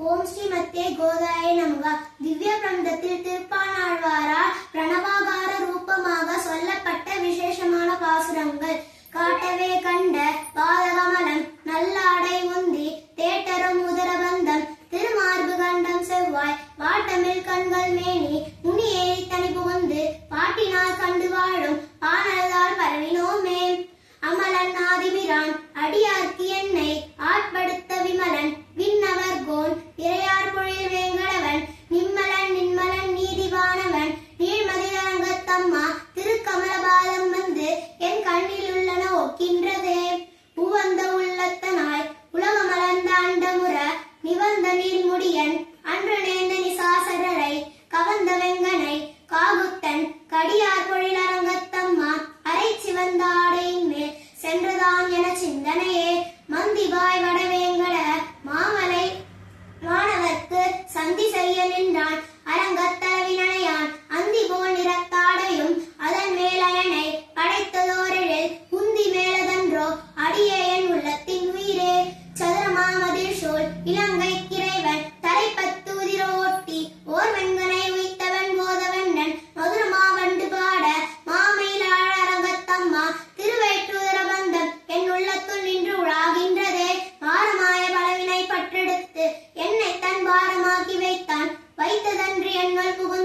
ஓம் ஸ்ரீமத்தே கோதாய நமக. திவ்ய பிரபந்தத்தில் திருப்பாணாழ்வாரால் பிரணவாகார ரூபமாக சொல்லப்பட்ட விசேஷமான பாசுரங்கள். காட்டவே கண்ட பாதகமலம் நல்லாடை உந்தி தேட்டரும் உதரபந்தம் திருமார்பு கண்டம் செவ்வாய் வாட்டமில் கண்கள் மேனி முனி ஏறி தனி புகுந்து பாட்டினால் கண்டு வாழும் பானல்தால் பரவினோமே. அமலன் ஆதிபிரான் அடியார்க்கு என்னை ஆட்படுத்த விமலன் விண்ணவர் கோன் இறையார் பொழில் வேங்கடவன் நிம்மலன் நின்மலன் நீதிவானவன் நீழ்மதிரங்கத்தம்மா திருக்கமலபாதம் வந்து என் கண்ணில் உள்ளன ஒக்கின்றதே. உவந்த உள்ளத்தனாய் உலகமலர்ந்த அண்டமுற நிவந்த நீர்முடியன் அன்று நேர்ந்த நிசாசரரை கவந்த வெங்கனை காகுத்தன் கடியார் பொழில் அரங்கத்தம்மா அரை சிவந்த ஆடையின் மேல் சென்றதான் என சிந்தனையே. மந்திவாய் வடவேங்கட மாமலை மாணவர்க்கு சந்தி செய்ய நின்றான் அரங்கத்தளவினையான் அந்தி போல் நிறத்தாடையும் அதன் மேலயனை படைத்ததோரில் குந்தி மேலதன்றோ அடியே என் உள்ளத்தின் உயிரே. சதுரமாமதில் சோல் இலங்கை கிரைவன் தலைப்பத்து உதிரோட்டி ஓர் வெங்கனை உய்த்தவன் போதவண்ணன் மதுரமாவண்டு பாட மாமயிலாழ அரங்கத்தம்மா திருவேற்றுதர பந்தம் என் உள்ளத்துள் நின்று உழாகின்றதே. பாரமாய பலவினை பற்றெடுத்து என்னை தன் பாரமாக்கி வைத்தான் வைத்ததன்று என்வல் புகுந்து